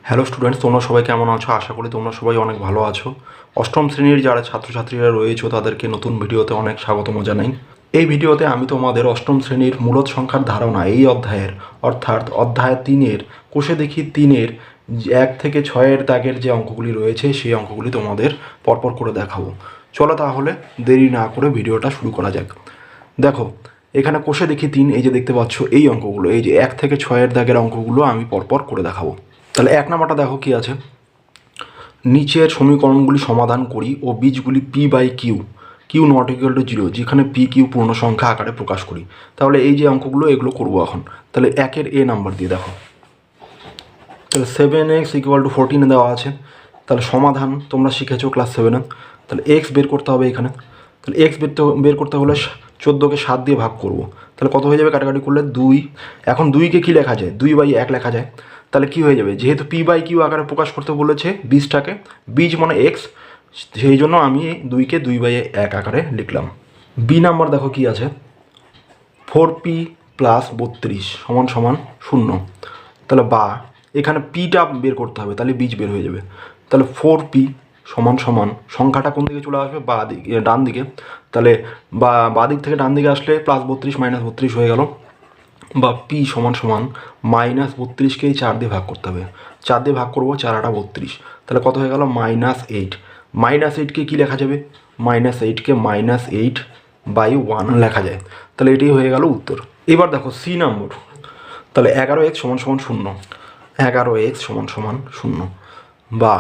Hello students, তোমরা সবাই কেমন আছো? আশা করি তোমরা সবাই অনেক ভালো আছো। অষ্টম শ্রেণীর যারা ছাত্রছাত্রীরা রয়েছে তাদেরকে নতুন ভিডিওতে অনেক স্বাগতম জানাই। এই ভিডিওতে আমি তোমাদের অষ্টম শ্রেণীর মূলদ সংখ্যার ধারণা এই অধ্যায়ের অর্থাৎ অধ্যায় 3-এর কোষে দেখি 3-এর 1 থেকে 6-এর দাগের যে অঙ্কগুলি রয়েছে সেই অঙ্কগুলি তোমাদের পরপর করে দেখাবো। চলো তাহলে দেরি না করে ভিডিওটা শুরু করা যাক। দেখো এখানে কোষে দেখি 3, এই যে দেখতে পাচ্ছ এই অঙ্কগুলো, এই যে 1 থেকে 6-এর দাগের অঙ্কগুলো আমি পরপর করে দেখাবো। তাহলে 1 নাম্বারটা দেখো কি আছে, নিচের সমীকরণগুলি সমাধান করি ও বীজগুলি P by Q not equal to 0 যেখানে পি কিউ পূর্ণ সংখ্যা আকারে প্রকাশ করি। তাহলে এই যে অঙ্কগুলো এগুলো করবো এখন। তাহলে 1-এর এ নাম্বার দিয়ে দেখো, তাহলে 7x ইকুয়াল টু 14 দেওয়া আছে। তাহলে সমাধান তোমরা শিখেছো ক্লাস 7-এ। তাহলে এক্স বের করতে হবে এখানে। তাহলে এক্স বের করতে হলে 14কে 7 দিয়ে ভাগ করব। তাহলে কত হয়ে যাবে কাটাকাটি করলে 2। এখন 2কে কী লেখা যায়? 2/1 লেখা যায়। তাহলে কি হয়ে যাবে, যেহেতু পি বাই কিউ আকারে প্রকাশ করতে বলেছে বীজটাকে, বীজ মানে এক্স, সেই জন্য আমি 2কে 2/1 আকারে লিখলাম। বি নাম্বার দেখো কি আছে, 4p + 32 = 0। তাহলে বা এখানে পিটা বের করতে হবে, তাহলে বীজ বের হয়ে যাবে। তাহলে 4p = সংখ্যাটা কোন দিকে চলে আসবে? বা দিকে, ডান দিকে। তাহলে বা দিক থেকে ডান দিকে আসলে +32 -32 হয়ে গেল। বা p -32কেই 4 দিয়ে ভাগ করতে হবে। 4 দিয়ে ভাগ করবো, 4 × 8 = 32। তাহলে কত হয়ে গেল? -8। -8কে কী লেখা যাবে? -8কে -8/1 লেখা যায়। তাহলে এটাই হয়ে গেল উত্তর। এবার দেখো সি নম্বর, তাহলে 11x = 0। 11x = 0 বা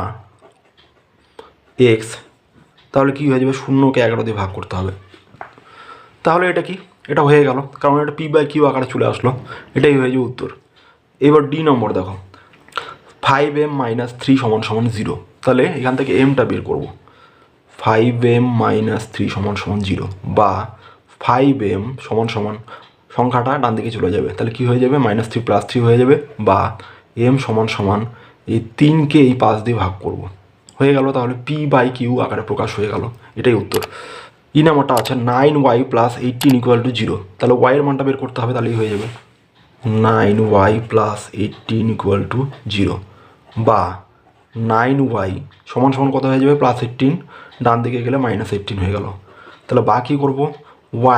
এক্স, তাহলে কী হয়ে যাবে? 0কে 11 দিয়ে ভাগ করতে হবে। তাহলে এটা কি? এটা হয়ে গেল, কারণ এটা পি বাই কিউ আকারে চলে আসলো। এটাই হয়ে যাবে উত্তর। এবার ডি নম্বর দেখো, 5m - 3 = 0। তাহলে এখান থেকে এমটা বের করব। 5m - 3 = 0 বা 5m সংখ্যাটা ডান দিকে চলে যাবে। তাহলে কি হয়ে যাবে? -3 + 3 হয়ে যাবে বা m এই 3কে এই 5 দিয়ে ভাগ করব। হয়ে গেল, তাহলে পি বাই কিউ আকারে প্রকাশ হয়ে গেল। এটাই উত্তর। ই নাম্বারটা আছে 9y + 18 = 0। তাহলে y এর মানটা বের করতে হবে, তাহলেই হয়ে যাবে 9y + 18 = 0 বা 9y = কত হয়ে যাবে? +18, ডান দিকে গেলে -18 হয়ে গেল। তাহলে বা কী করবো?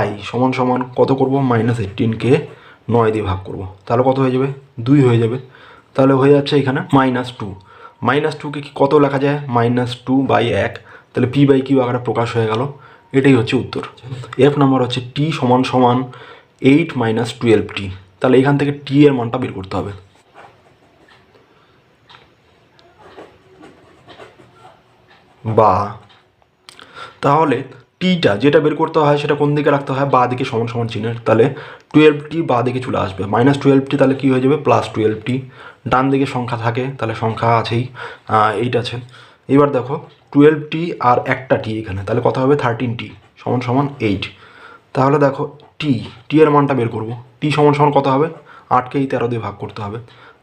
y = কত করব? -18কে 9 দিয়ে ভাগ করব। তাহলে কত হয়ে যাবে? 2 হয়ে যাবে। তাহলে হয়ে যাচ্ছে এখানে -2। -2কে কি কত লেখা যায়? -2/1। তাহলে পি বাই কিউ আকারে প্রকাশ হয়ে গেল। এটাই হচ্ছে উত্তর। এফ নাম্বার হচ্ছে t = 8 - 12t। তাহলে এখান থেকে t এর মানটা বের করতে হবে। বা তাহলে টিটা যেটা বের করতে হয় সেটা কোন দিকে রাখতে হয়? বা দিকে = চিহ্নের। তাহলে 12t বা দিকে চলে আসবে। -12t তাহলে কী হয়ে যাবে? +12t। ডান দিকে সংখ্যা থাকে, তাহলে সংখ্যা আছেই, 8 আছে। এবার দেখো 12t আর একটা টি এখানে, তাহলে কত হবে? 13t = 8। তাহলে দেখো টি এর মানটা বের করব। টি = কত হবে? 8কেই 13 দিয়ে ভাগ করতে হবে।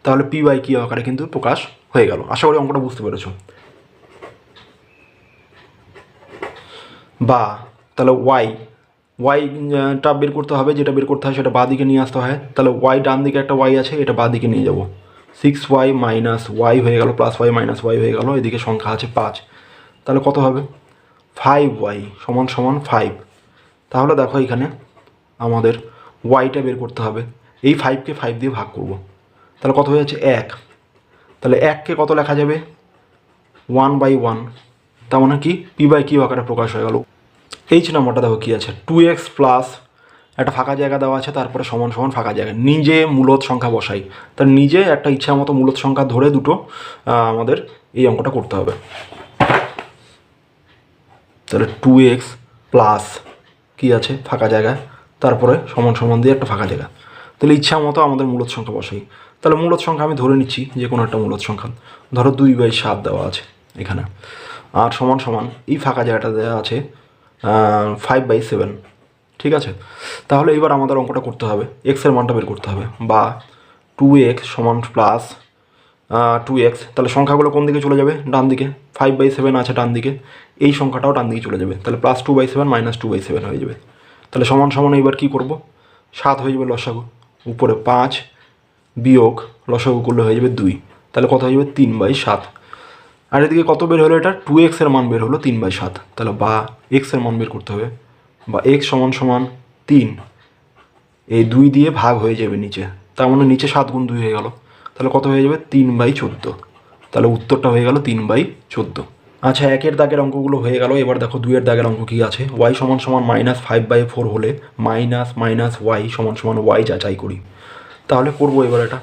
তাহলে পি বাই কিউ আকারে কিন্তু প্রকাশ হয়ে গেল। আশা করি অঙ্কটা বুঝতে পেরেছো। বা তাহলে ওয়াইটা বের করতে হবে, যেটা বের করতে হয় সেটা বাঁ দিকে নিয়ে আসতে হয়। তাহলে ওয়াই, ডান দিকে একটা ওয়াই আছে, এটা বাঁ দিকে নিয়ে যাব। 6y - y হয়ে গেল, +y - y হয়ে গেল, এদিকে সংখ্যা আছে 5। তাহলে কত হবে? 5y = 5। তাহলে দেখো এখানে আমাদের ওয়াইটা বের করতে হবে। এই 5কে 5 দিয়ে ভাগ করব। তাহলে কত হয়ে যাচ্ছে? 1। তাহলে 1কে কত লেখা যাবে? 1/1। তার মানে কি? পি বাই কিউ আকারে প্রকাশ হয়ে গেল। এইচ নাম্বারটা দেখো কী আছে, 2x প্লাস একটা ফাঁকা জায়গা দেওয়া আছে, তারপরে = ফাঁকা জায়গা, নিজে মূলদ সংখ্যা বসাই। তার নিজে একটা ইচ্ছা মতো মূলদ সংখ্যা ধরে দুটো আমাদের এই অঙ্কটা করতে হবে। তাহলে 2x প্লাস কী আছে? ফাঁকা জায়গা, তারপরে = দিয়ে একটা ফাঁকা জায়গা। তাহলে ইচ্ছা মতো আমাদের মূলদ সংখ্যা বসাই। তাহলে মূলদ সংখ্যা আমি ধরে নিচ্ছি যে কোনো একটা মূলদ সংখ্যা, ধরো 2/7 দেওয়া আছে এখানে, আর = এই ফাঁকা জায়গাটা দেওয়া আছে 5/7। ঠিক আছে, তাহলে এবার আমাদের অঙ্কটা করতে হবে, এক্সের মানটা বের করতে হবে। বা 2x প্লাস 2x, তাহলে সংখ্যাগুলো কোন দিকে চলে যাবে? ডান দিকে। 5/7 আছে ডান দিকে, এই সংখ্যাটাও ডান দিকে চলে যাবে। তাহলে +2/7 -2/7 হয়ে যাবে। তাহলে = এবার কী করব? 7 হয়ে যাবে লসাগু, উপরে 5 বিয়োগ লসাগু করলে হয়ে যাবে 2। তাহলে কত হয়ে যাবে 3/7। আর এদিকে কত বের হলো, এটা 2x-এর মান বের হলো 3/7। তাহলে বা x-এর মান বের করতে হবে, বা x সমান সমান 3, এই 2 দিয়ে ভাগ হয়ে যাবে নিচে, তার মানে নিচে 7 গুণ 2 হয়ে গেল, তাহলে কত হয়ে যাবে 3/14। তাহলে উত্তরটা হয়ে গেল 3/14। আচ্ছা, 1-এর দাগের অঙ্কগুলো হয়ে গেল। এবার দেখো 2-এর দাগের অঙ্ক কী আছে। y সমান সমান -5/4 হলে মাইনাস মাইনাস y সমান সমান y যাচাই করি। তাহলে করবো এবার এটা।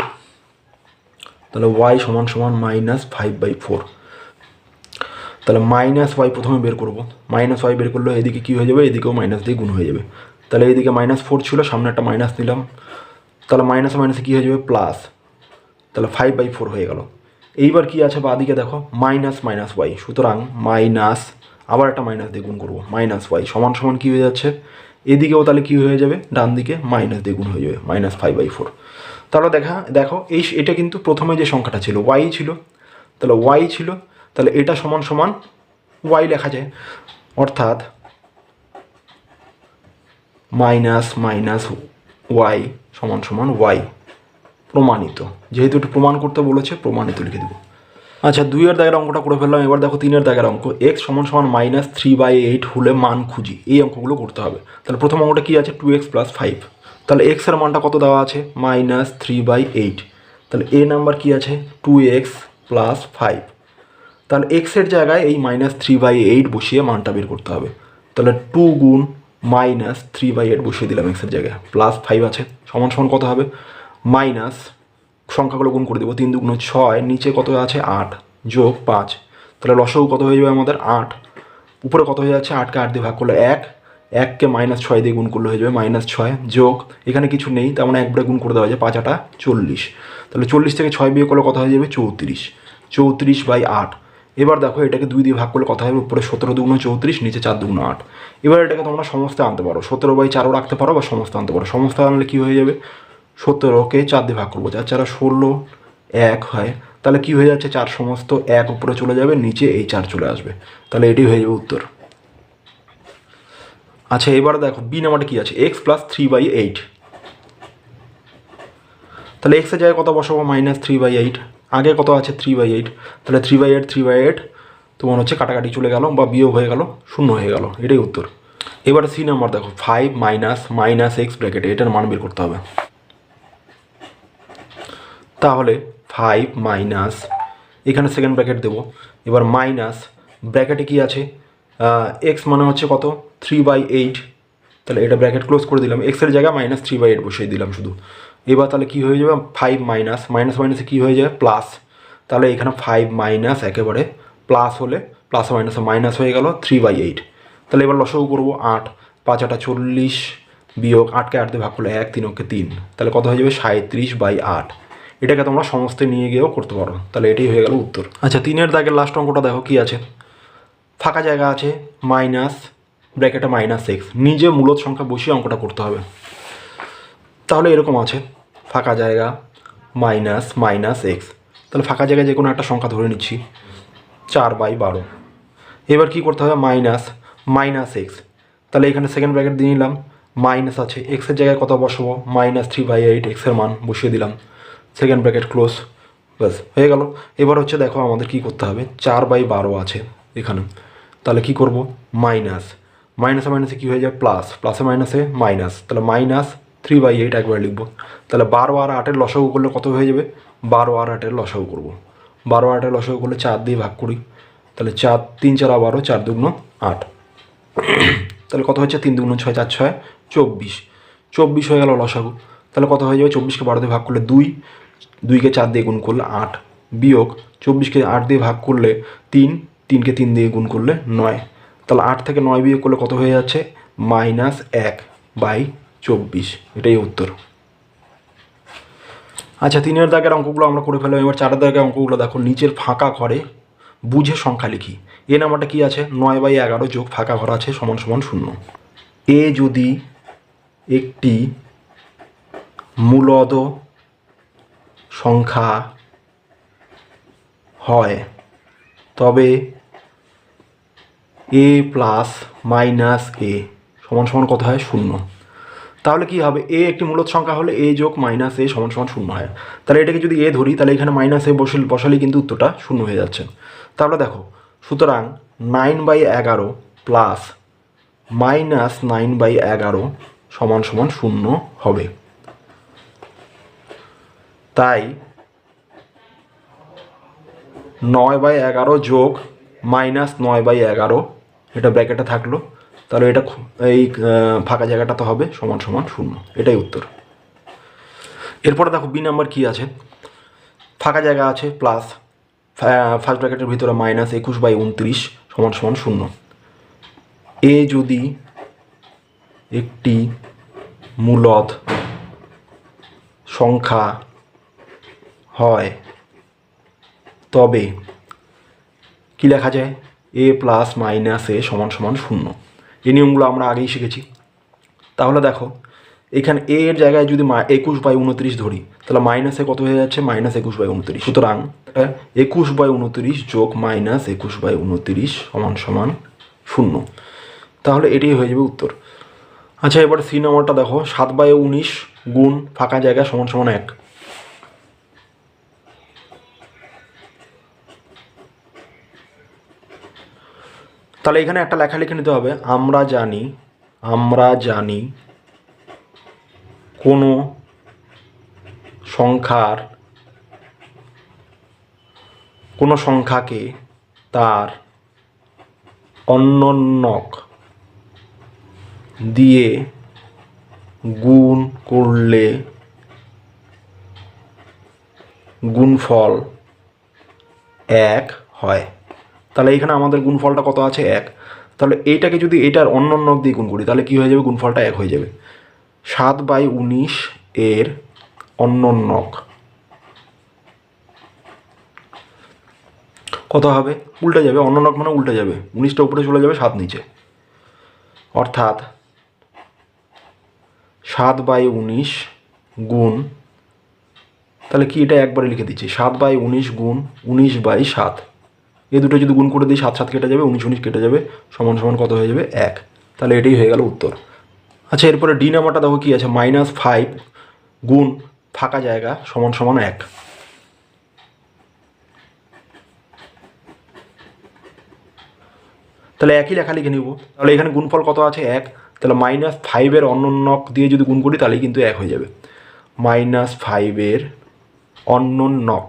তাহলে y সমান সমান -5/4, তাহলে -y প্রথমে বের করব। -y বের করলে এদিকে কী হয়ে যাবে, এদিকেও মাইনাস দিয়ে গুণ হয়ে যাবে। তাহলে এদিকে -4 ছিল, সামনে একটা মাইনাস নিলাম, তাহলে মাইনাসে মাইনাসে কী হয়ে যাবে প্লাস, তাহলে 5/4 হয়ে গেল। এইবার কি আছে বাদিকে দেখো, -y, সুতরাং মাইনাস, আবার একটা মাইনাস দিয়ে গুণ করবো, -y সমান সমান কী হয়ে যাচ্ছে, এদিকেও তাহলে কী হয়ে যাবে, ডান দিকে মাইনাস দিয়ে গুণ হয়ে যাবে, -5/4। তাহলে দেখো এটা কিন্তু প্রথমে যে সংখ্যাটা ছিল y ছিল, তাহলে y ছিল, তাহলে এটা সমান সমান y লেখা যায়, অর্থাৎ মাইনাস মাইনাস y সমান সমান y, প্রমাণিত। যেহেতু একটু প্রমাণ করতে বলেছে, প্রমাণিত লিখে দেবো। আচ্ছা, 2-এর দাগের অঙ্কটা করে ফেললাম। এবার দেখো 3-এর দাগের অঙ্ক, x সমান সমান -3/8 হলে মান খুঁজি। এই অঙ্কগুলো করতে হবে। তাহলে প্রথম অঙ্কটা কী আছে, 2x + 5। তাহলে x-এর মানটা কত দেওয়া আছে, -3/8। তাহলে এ নাম্বার কী আছে, 2x + 5। তাহলে x-এর জায়গায় এই -3/8 বসিয়ে মানটা বের করতে হবে। তাহলে 2 গুণ -3/8 বসিয়ে দিলাম x-এর জায়গায়, +5 আছে, সমান সমান কত হবে, মাইনাস, সংখ্যাগুলো গুণ করে দেবো, 3 × 2 = 6, নিচে কত আছে 8, যোগ 5, তাহলে লসাগু কত হয়ে যাবে আমাদের 8। উপরে কত হয়ে যাচ্ছে, 8কে 8 দিয়ে ভাগ করলে 1, 1কে -6 দিয়ে গুণ করলে হয়ে যাবে -6, যোগ, এখানে কিছু নেই, তার মানে একবারে গুণ করে দেওয়া যায়, 5 8 40। তাহলে 40 থেকে 6 বিয়োগ করলে কত হয়ে যাবে 34, 34/8। এবার দেখো এটাকে 2 দিয়ে ভাগ করলে কত হবে, উপরে 17 × 2 = 34, নিচে 4 × 2 = 8। এবার এটাকে তোমরা সমস্ত আনতে পারো, 17/4ও রাখতে পারো বা সমস্ত আনতে পারো। সমস্ত আনলে কী হয়ে যাবে, 17কে 4 দিয়ে ভাগ করবো, 4 4 16, 1 হয়, তাহলে কী হয়ে যাচ্ছে, 4 সমস্ত 1 উপরে চলে যাবে, নিচে এই 4 চলে আসবে, তাহলে এটি হয়ে যাবে উত্তর। আচ্ছা, এবার দেখো বি নাম্বারটা কী আছে, x + 3/8। তাহলে x-এর জায়গায় কত বসাবো, -3/8, আগে কত আছে 3/8, তাহলে 3/8 তোমার হচ্ছে কাটাকাটি চলে গেল বা বিয়োগ হয়ে গেল, 0 হয়ে গেল, এটাই উত্তর। এবার সি নাম্বার দেখো, 5 - -x ব্র্যাকেটে এটার মান বের করতে হবে। তাহলে 5 মাইনাস, এখানে সেকেন্ড ব্র্যাকেট দেবো, এবার মাইনাস, ব্র্যাকেটে কি আছে, এক্স মানে হচ্ছে কত 3/8, তাহলে এটা ব্র্যাকেট ক্লোজ করে দিলাম, এক্সের জায়গায় -3/8 বসিয়ে দিলাম শুধু। এবার তাহলে কী হয়ে যাবে, 5 মাইনাস মাইনাসে কী হয়ে যায় প্লাস, তাহলে এখানে 5 মাইনাস একেবারে প্লাস হলে প্লাসে মাইনাসে মাইনাস হয়ে গেল 3/8। তাহলে এবার লসাগু করবো, 8 5 8 40, বিয়োগ 8কে 8 দিয়ে ভাগ করলে 1 3 × 3, তাহলে কত হয়ে যাবে 37/8। এটাকে তোমরা সমস্ত নিয়ে গিয়েও করতে পারো, তাহলে এটাই হয়ে গেল উত্তর। আচ্ছা, 3-এর দাগের লাস্ট অঙ্কটা দেখো কী আছে, ফাঁকা জায়গা আছে, মাইনাস ব্র্যাকেটে -x, নিজে মূলদ সংখ্যা বসিয়ে অঙ্কটা করতে হবে। তাহলে এরকম আছে, ফাঁকা জায়গা -x, তাহলে ফাঁকা জায়গায় যে কোনো একটা সংখ্যা ধরে নিচ্ছি, 4/12। এবার কী করতে হবে, -x, তাহলে এখানে সেকেন্ড ব্র্যাকেট দিয়ে নিলাম, মাইনাস আছে, এক্সের জায়গায় কত বসাবো, -3/8, এক্সের মান বসিয়ে দিলাম, সেকেন্ড ব্র্যাকেট ক্লোজ, ব্যাস হয়ে গেল। এবার হচ্ছে দেখো আমাদের কী করতে হবে, 4/12 আছে এখানে, তাহলে কী করব, মাইনাসে মাইনাসে কী হয়ে যায় প্লাস, প্লাসে মাইনাসে মাইনাস, তাহলে -3/8 একবার লিখবো। তাহলে 12 আর 8-এর লসাগু করলে কত হয়ে যাবে, 12 আর 8-এর লসাগু করবো, 12 8-এর লসাগু করলে 4 দিয়ে ভাগ করি, তাহলে 4 3 4 12, 4 2 8, তাহলে কত হচ্ছে 3 2 6 4 6 24 হয়ে গেল লসাগু। তাহলে কত হয়ে যাবে, 24কে 12 দিয়ে ভাগ করলে 2, 2কে 4 দিয়ে গুণ করলে 8, বিয়োগ 24কে 8 দিয়ে ভাগ করলে 3, 3কে 3 দিয়ে গুণ করলে 9, তাহলে 8 থেকে 9 বিয়োগ করলে কত হয়ে যাচ্ছে, -1/24, এটাই উত্তর। আচ্ছা, 3-এর দাগের অঙ্কগুলো আমরা করে ফেললাম। এবার 4-এর দাগের অঙ্কগুলো দেখো, নিচের ফাঁকা ঘরে বুঝে সংখ্যা লিখি। এ নাম্বারটা কী আছে, 9/11 যোগ ফাঁকা ঘর আছে সমান সমান 0। এ যদি একটি মূলদ সংখ্যা হয় তবে a + - a সমান সমান কত হয়, 0। তাহলে কি হবে, এ একটি মূলদ সংখ্যা হলে এ যোগ মাইনাস এ সমান সমান শূন্য হয়। তাহলে এটাকে যদি এ ধরি তাহলে এখানে মাইনাস এ বসালেই কিন্তু উত্তরটা শূন্য হয়ে যাচ্ছে। তাহলে দেখো, সুতরাং 9/11 প্লাস মাইনাস 9/11 সমান সমান শূন্য হবে। তাই 9/11 যোগ মাইনাস 9/11, এটা ব্র্যাকেটে থাকলো, তাহলে এটা এই ফাঁকা জায়গাটা তো হবে সমান সমান শূন্য, এটাই উত্তর। এরপরে দেখো বি নাম্বার কী আছে, ফাঁকা জায়গা আছে প্লাস ফার্স্ট ব্র্যাকেটের ভিতরে মাইনাস 21/29 সমান সমান শূন্য। এ যদি একটি মূলদ সংখ্যা হয় তবে কি লেখা যায়, এ প্লাস মাইনাস এ সমান সমান শূন্য। এই নিয়মগুলো আমরা আগেই শিখেছি। তাহলে দেখো, এখানে এ এর জায়গায় যদি 21/29 ধরি তাহলে মাইনাসে কত হয়ে যাচ্ছে, মাইনাস 21/29। সুতরাং 21/29 যোগ মাইনাস 21/29 সমান সমান শূন্য। তাহলে এটাই হয়ে যাবে উত্তর। আচ্ছা, এবার সি নাম্বারটা দেখো, 7/19 গুণ ফাঁকা জায়গা সমান সমান 1। তাহলে এখানে একটা লেখা লিখে নিতে হবে, আমরা জানি কোনো সংখ্যাকে তার অন্যনক দিয়ে গুণ করলে গুণফল 1 হয়। তাহলে এখানে আমাদের গুণফলটা কত আছে, 1। তাহলে এইটাকে যদি এটার অন্যনক দিয়ে গুণ করি তাহলে কী হয়ে যাবে, গুণফলটা 1 হয়ে যাবে। 7/19 এর অন্যনক কত হবে, উল্টে যাবে, অন্যনক মানে উল্টে যাবে, 19টা উপরে চলে যাবে, 7 নিচে, অর্থাৎ 7/19 গুণ, তাহলে কি এটা একবারে লিখে দিচ্ছি, 7/19 গুণ 19/7, এই দুটো যদি গুণ করে দিই 7 7 কেটে যাবে, 19 19 কেটে যাবে, সমান সমান কত হয়ে যাবে, 1। তাহলে এটাই হয়ে গেল উত্তর। আচ্ছা, এরপরে ডি নাম্বারটা দেখো কী আছে, -5 গুণ ফাঁকা জায়গা সমান সমান 1। তাহলে একই লেখা লিখে নিব। তাহলে এখানে গুণফল কত আছে, 1। তাহলে -5 অন্যনক দিয়ে যদি গুণ করি তাহলেই কিন্তু 1 হয়ে যাবে। -5 অন্যনক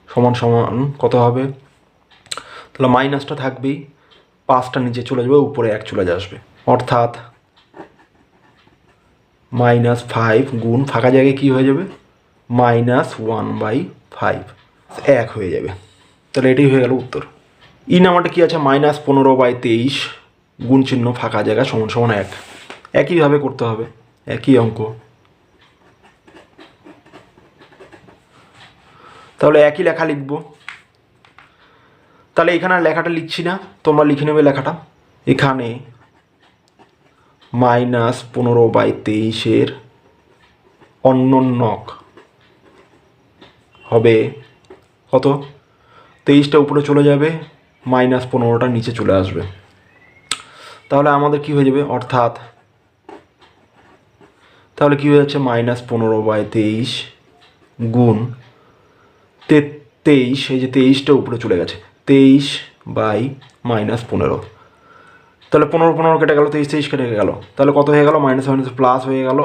সমান সমান কত হবে, তাহলে মাইনাসটা থাকবেই, 5টা নিচে চলে যাবে, উপরে 1 চলে আসবে, অর্থাৎ -5 গুণ ফাঁকা জায়গায় কী হয়ে যাবে, -1/5, 1 হয়ে যাবে। তাহলে এটাই হয়ে গেল উত্তর। ই নাম্বারটা কী আছে, -15/23 গুণ চিহ্ন ফাঁকা জায়গা সমান সমান 1। একইভাবে করতে হবে, একই অঙ্ক। তাহলে একই লেখা লিখব। তাহলে এখানে লেখাটা লিখছি না, তোমরা লিখে নেবে লেখাটা। এখানে -15/23 অন্যনক হবে কত, 23টা উপরে চলে যাবে, -15টা নিচে চলে আসবে। তাহলে আমাদের কি হয়ে যাবে, অর্থাৎ তাহলে কী হয়ে যাচ্ছে, -15/23 গুণ 23, এই যে 23টা উপরে চলে গেছে, 23/-15। তাহলে 15 15 কেটে গেল, 23 23 কেটে গেল, তাহলে কত হয়ে গেল, মাইনাস মাইনাস প্লাস হয়ে গেল,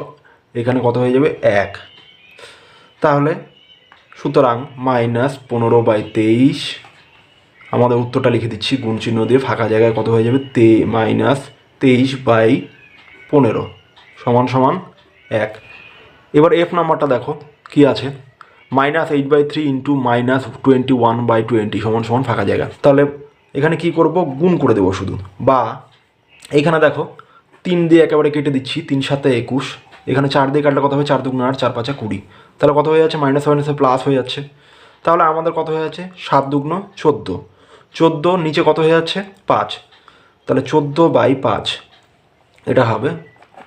এখানে কত হয়ে যাবে, 1। তাহলে সুতরাং -15/23, আমাদের উত্তরটা লিখে দিচ্ছি গুণ চিহ্ন দিয়ে, ফাঁকা জায়গায় কত হয়ে যাবে, -23/15 সমান সমান 1। এবার এফ নাম্বারটা দেখো কি আছে, -8/3 ইন্টু -21/20 সমান সমান ফাঁকা জায়গা। তাহলে এখানে কি করব, গুণ করে দেবো শুধু, বা এখানে দেখো 3 দিয়ে একেবারে কেটে দিচ্ছি, 3 7 21, এখানে 4 দিয়ে কাটলে কত হবে, 4 2 8, 4 5 20, তাহলে কত হয়ে যাচ্ছে, মাইনাস মাইনাসে প্লাস হয়ে যাচ্ছে। তাহলে আমাদের কত হয়ে যাচ্ছে, 7 2 14, 14 নিচে কত হয়ে যাচ্ছে, 5, তাহলে 14/5 এটা হবে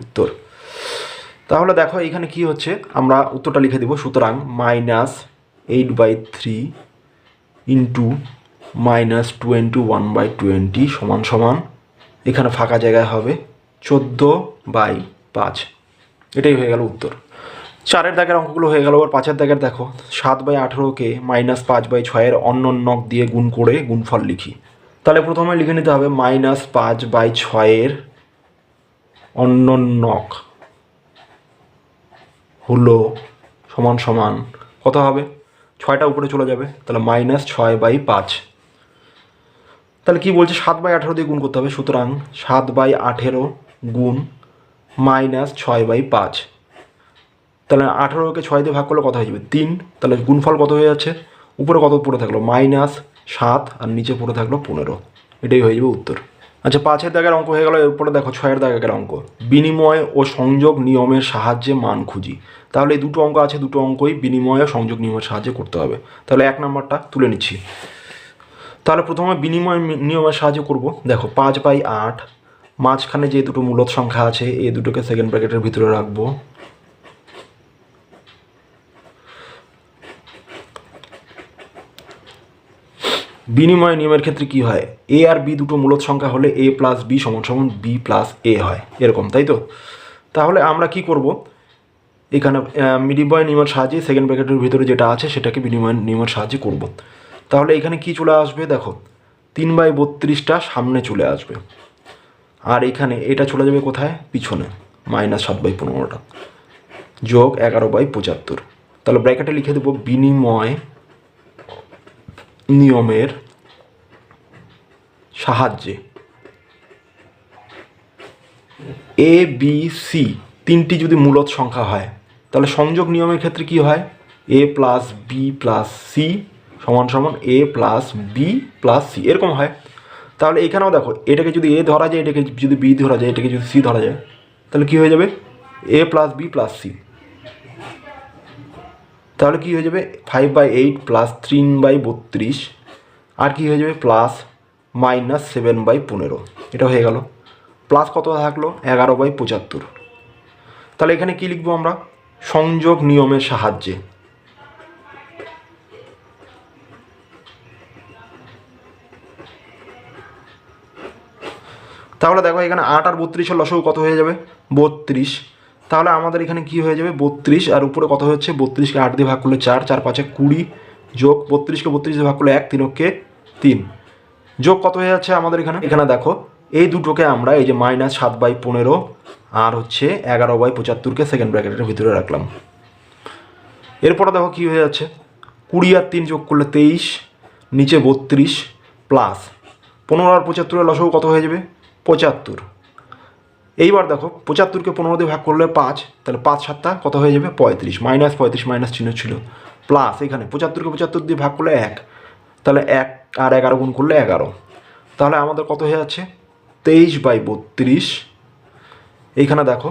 উত্তর। তাহলে দেখো এখানে কি হচ্ছে, আমরা উত্তরটা লিখে দেব। সুতরাং -8/3 ইন্টু -21/20 সমান সমান, এখানে ফাঁকা জায়গায় হবে 14/5, এটাই হয়ে গেল উত্তর। 4-এর দাগের অঙ্কগুলো হয়ে গেল। আর 5-এর দাগের দেখো, 7/18কে -5/6 অন্যক দিয়ে গুণ করে গুণফল লিখি। তাহলে প্রথমে লিখে নিতে হবে -5/6 অন্যক হলো সমান সমান কত হবে, 6টা উপরে চলে যাবে, তাহলে -6/5। তাহলে কি বলছে, 7/18 দিয়ে গুণ করতে হবে, সুতরাং 7/18 গুণ -6/5। তাহলে 18কে 6 দিয়ে ভাগ করলে কত হয়ে যাবে, 3। তাহলে গুণফল কত হয়ে যাচ্ছে, উপরে কত পড়ে থাকলো -7 আর নিচে পড়ে থাকলো 15, এটাই হয়ে যাবে উত্তর। আচ্ছা, 5-এর দাগের অঙ্ক হয়ে গেল। এরপরে দেখো 6-এর দাগের অঙ্ক, বিনিময় ও সংযোগ নিয়মের সাহায্যে মান খুঁজি। তাহলে এই দুটো অঙ্ক আছে, দুটো অঙ্কই বিনিময় ও সংযোগ নিয়মের সাহায্যে করতে হবে। তাহলে 1 নম্বরটা তুলে নিচ্ছি। তাহলে প্রথমে বিনিময় নিয়মের সাহায্যে করব। দেখো 5/8, মাঝখানে যে দুটো মূলদ সংখ্যা আছে এই দুটোকে সেকেন্ড ব্র্যাকেটের ভিতরে রাখবো। বিনিময় নিয়মের ক্ষেত্রে কি হয়, এ আর বি দুটো মূলদ সংখ্যা হলে a + b = b + a হয়, এরকম, তাই তো? তাহলে আমরা কি করব, এখানে বিনিময় নিয়মের সাহায্যে সেকেন্ড ব্র্যাকেটের ভিতরে যেটা আছে সেটাকে বিনিময় নিয়মের সাহায্যে করব। তাহলে এখানে কি চলে আসবে, দেখো 3/32টা সামনে চলে আসবে, আর এখানে এটা চলে যাবে কোথায়, পিছনে, -7/15টা যোগ 11/75। তাহলে ব্র্যাকেটে লিখে দেবো বিনিময় নিয়মের সাহায্যে এ বি সি তিনটি যদি মূলদ সংখ্যা হয়, তাহলে সংযোগ নিয়মের ক্ষেত্রে কি হয়, a + b + c = a + b + c, এরকম হয়। তাহলে এখানেও দেখো, এটাকে যদি a ধরা যায়, এটাকে যদি b ধরা যায়, এটাকে যদি c ধরা যায়, তাহলে কি হয়ে যাবে, a + b + c। তাহলে কি হয়ে যাবে, 5/8 + 3/32, আর কি হয়ে যাবে, +-7/15, এটা হয়ে গেল। প্লাস কত থাকলো, 11/75। তাহলে এখানে কি লিখবো আমরা, সংযোগ নিয়মের সাহায্যে। তাহলে দেখো এখানে 8 আর 32-এর লসাগু কত হয়ে যাবে, 32। তাহলে আমাদের এখানে কি হয়ে যাবে, 32, আর উপরে কত হচ্ছে, 32কে 8 দিয়ে ভাগ করলে 4, 4 × 5 = 20, যোগ 32কে 32 দিয়ে ভাগ করলে 1, 3 × 3, যোগ কত হয়ে যাচ্ছে আমাদের এখানে। এখানে দেখো এই দুটোকে আমরা এই যে -7/15 আর হচ্ছে 11/75কে সেকেন্ড ব্র্যাকেটের ভিতরে রাখলাম। এরপরে দেখো কি হয়ে যাচ্ছে, 20 আর 3 যোগ করলে 23, নিচে 32 প্লাস 15 আর 75-এর লসাগু কত হয়ে যাবে, 75। এইবার দেখো 75কে 15 দিয়ে ভাগ করলে 5, তাহলে 5 × 7 কত হয়ে যাবে, 35, -35 মাইনাস চিহ্ন ছিল, প্লাস এখানে 75কে 75 দিয়ে ভাগ করলে 1, তাহলে 1 আর 11 গুণ করলে 11। তাহলে আমাদের কত হয়ে যাচ্ছে, 23/32। এইখানে দেখো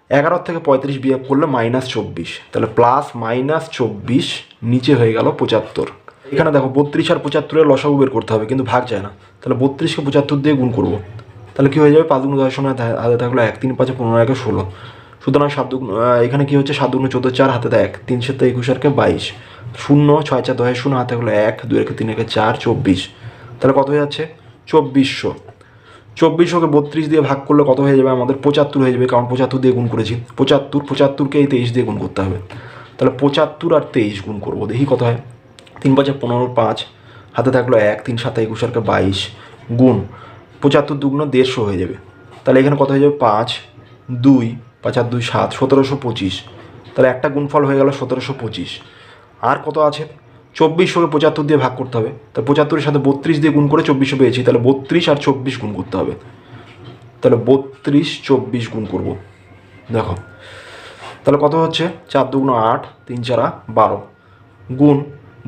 11 থেকে 35 বিয়োগ করলে -24, তাহলে +-24, নিচে হয়ে গেল 75। এখানে দেখো 32 আর 75-এর লসাগু বের করতে হবে, কিন্তু ভাগ যায় না, তাহলে 32কে 75 দিয়ে গুণ করব। তাহলে কী হয়ে যাবে, 5 × 10 হাতে থাকলো 1, 3 × 5 = 15, 1 × 16। সুতরাং 7 এখানে কী হচ্ছে, 7 × 2 = 14, 4 হাতে 1, 3 × 7 = 21, 22, 0, 6 × 4 = 10, 0 হাতে থাকলো 1, 2 × 3 = 4, 24। তাহলে কত হয়ে যাচ্ছে, 2400। 2400কে 32 দিয়ে ভাগ করলে কত হয়ে যাবে, আমাদের 75 হয়ে যাবে, কারণ 75 দিয়ে গুণ করেছি। 75কে এই 23 দিয়ে গুণ করতে হবে। তাহলে 75 আর 23 গুণ করবো, দেখি কত হয়। 3 × 5 = 15, 5 হাতে থাকলো 1, 3 × 7 = 21, 22, গুণ 75 × 2 = 150 হয়ে যাবে। তাহলে এখানে কত হয়ে যাবে, 5, 2, 5 আর 2 7, 1725। তাহলে একটা গুণফল হয়ে গেল 1725। আর কত আছে, 2400কে 75 দিয়ে ভাগ করতে হবে, তা 75-এর সাথে 32 দিয়ে গুণ করে 2400 পেয়েছি, তাহলে 32 আর 24 গুণ করতে হবে। তাহলে 32, 24 গুণ করব, দেখো তাহলে কত হচ্ছে, 4 × 2 = 8, 3 × 4 = 12, গুণ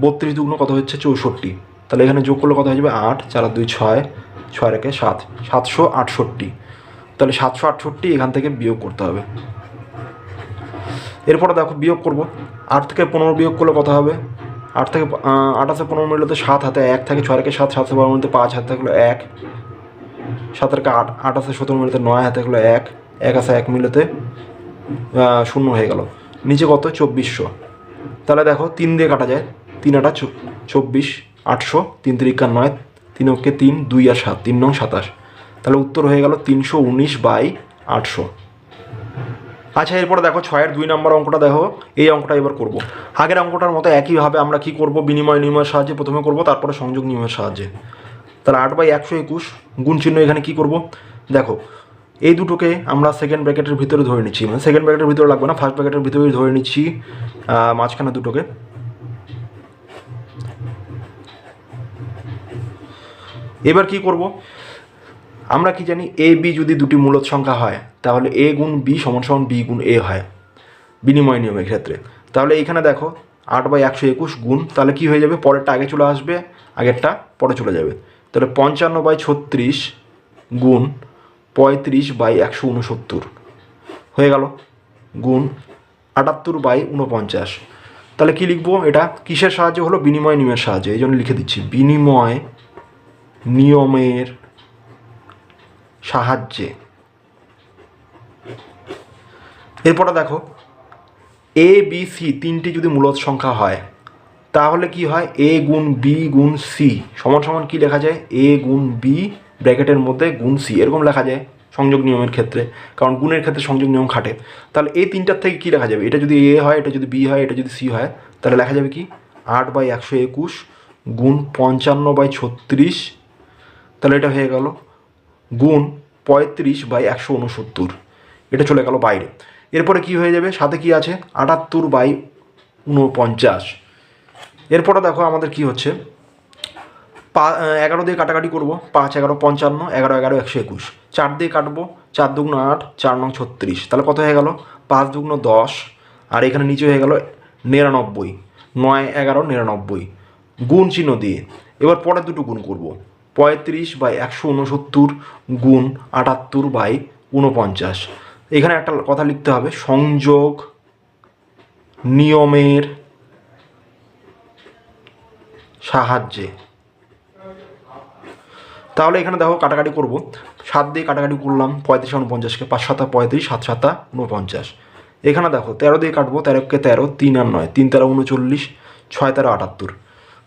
32 × 2 কত হচ্ছে, 64। তাহলে এখানে যোগ করলে কত হয়ে যাবে, 8, 4 আর 2 6, 6 আর 1 7, 768। তাহলে 768 এখান থেকে বিয়োগ করতে হবে। এরপরে দেখো বিয়োগ করব, 8 থেকে 15 বিয়োগ করলে কত হবে, 8 থেকে 28 15 মিলতে 7 হাতে 1 থাকে, 6 আর 1 7, 7 12 মিলতে 5 হাতে থাকলো 1, 7 আর 8, 28 17 মিলতে 9 হাতে থাকলো 1, 1 আছে 1 মিলতে 0 হয়ে গেল, নিচে কত, 2400। তাহলে দেখো 3 দিয়ে কাটা যায়, 3 × 8 = 24, 800, 3 × 3 = 9, 3 × 3 2 আর 7, 3 × 9 = 27। তাহলে উত্তর হয়ে গেল 319/8। 800। আচ্ছা, এরপরে দেখো 6-এর 2 নম্বর অঙ্কটা দেখো। এই অঙ্কটা এবার করব। আগের অঙ্কটার মতো একইভাবে আমরা কি করব, বিনিময় নিয়মের সাহায্যে প্রথমে করব, তারপরে সংযোগ নিয়মের সাহায্যে। তাহলে 8/121 গুণ চিহ্ন এখানে কি করব, দেখো এই দুটোকে আমরা সেকেন্ড ব্র্যাকেটের ভিতরে ধরে নিচ্ছি, মানে সেকেন্ড ব্র্যাকেটের ভিতরে লাগবে না, ফার্স্ট ব্র্যাকেটের ভিতরেই ধরে নিচ্ছি মাঝখানে দুটোকে। এবার কি করব, আমরা কি জানি এ বি যদি দুটি মূলদ সংখ্যা হয় তাহলে এ গুণ বি সমান সমান বি গুণ এ হয় বিনিময় নিয়মের ক্ষেত্রে। তাহলে এইখানে দেখো 8/121 গুণ, তাহলে কি হয়ে যাবে, পরেরটা আগে চলে আসবে, আগেরটা পরে চলে যাবে। তাহলে 55/36 গুণ 35/169 হয়ে গেল, গুণ 78/49। তাহলে কি লিখবো, এটা কিসের সাহায্যে হলো, বিনিময় নিয়মের সাহায্যে, এই জন্য লিখে দিচ্ছি বিনিময় নিয়মের সাহায্যে। এরপরে দেখো এ বি সি তিনটি যদি মূলদ সংখ্যা হয় তাহলে কি হয়, এ গুণ বি গুণ সি সমান সমান কি লেখা যায়, এ গুণ বি ব্র্যাকেটের মধ্যে গুণ সি, এরকম লেখা যায় সংযোগ নিয়মের ক্ষেত্রে, কারণ গুণের ক্ষেত্রে সংযোগ নিয়ম খাটে। তাহলে এই তিনটার থেকে কী লেখা যাবে, এটা যদি এ হয়, এটা যদি বি হয়, এটা যদি সি হয়, তাহলে লেখা যাবে কি 8/121 গুণ 55/36, তাহলে এটা হয়ে গেল গুণ 35/169, এটা চলে গেল বাইরে। এরপরে কি হয়ে যাবে, সাথে কি আছে 78/49। এরপরে দেখো আমাদের কি হচ্ছে, 11 দিয়ে কাটাকাটি করবো, 5 11 55, 11 11 121, 4 দিয়ে কাটবো, 4 2 8, 4 9 36, তাহলে কত হয়ে গেল 5 2 10, আর এখানে নিচে হয়ে গেল 99, 9 11 99 গুণ চিহ্ন দিয়ে। এবার পরে দুটো গুণ করব, 35/169 গুণ 78/49। এখানে একটা কথা লিখতে হবে, সংযোগ নিয়মের সাহায্যে। তাহলে এখানে দেখো কাটাকাটি করব, 7 দিয়ে কাটাকাটি করলাম, 35 49কে, 5 7 35, 7 7 49। এখানে দেখো 13 দিয়ে কাটবো, 13কে 13, 3 আর 9, 3 13 39, 6 13 78।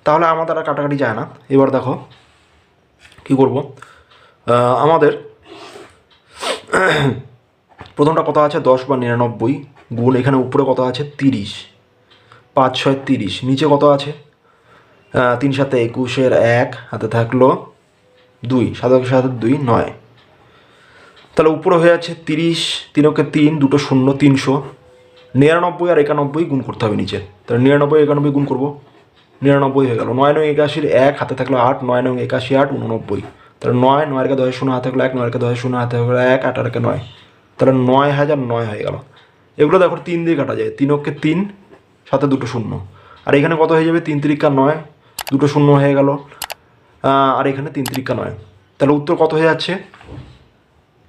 তাহলে আমাদের আর কাটাকাটি যায় না। এবার দেখো কি করব, আমাদের প্রথমটা কত আছে 10/99 গুণ, এখানে উপরে কত আছে 30, 5 6 30, নিচে কত আছে 3 7 21, 1 হাতে থাকলো 2, 7 7 2 9, তাহলে উপরে হয়ে আছে 30, 3 3, 2 0, 300, 99 আর 91 গুণ করতে হবে নিচে, তাহলে 99 91 গুণ করবো, 99 হয়ে গেল, 9 9 81, 1 হাতে থাকলো 8, 9 9 81 8 89, তাহলে 9 9 কে 10 0 হাতে থাকলো 1, 9 কে 10 0 হাতে থাকলো 1, 8 8 কে 9, তাহলে 9009 হয়ে গেল। এগুলো দেখো 3 দিয়ে কাটা যায়, 3 কে 3, সাথে 2 0, আর এখানে কত হয়ে যাবে 3 3 9, 2 0 হয়ে গেল, আর এখানে 3 3 9, তাহলে উত্তর কত হয়ে যাচ্ছে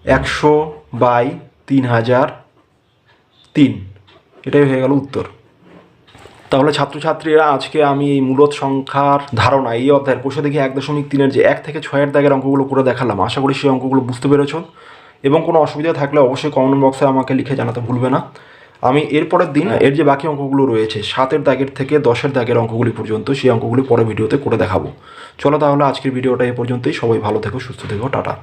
100/3003, এটাই হয়ে গেল উত্তর। তাহলে ছাত্রছাত্রীরা আজকে আমি এই মূলদ সংখ্যার ধারণা এই অধ্যায়ের বসে দেখি 1.3-এর যে 1 থেকে 6-এর দাগের অঙ্কগুলো করে দেখালাম। আশা করি সেই অঙ্কগুলো বুঝতে পেরেছ, এবং কোনো অসুবিধা থাকলে অবশ্যই কমেন্ট বক্সে আমাকে লিখে জানাতে ভুলবে না। আমি এরপরের দিন এর যে বাকি অঙ্কগুলো রয়েছে 7-এর দাগের থেকে 10-এর দাগের অঙ্কগুলি পর্যন্ত, সেই অঙ্কগুলি পরে ভিডিওতে করে দেখাবো। চলো তাহলে আজকের ভিডিওটা এ পর্যন্তই। সবাই ভালো থেকো, সুস্থ থেকো, টাটা।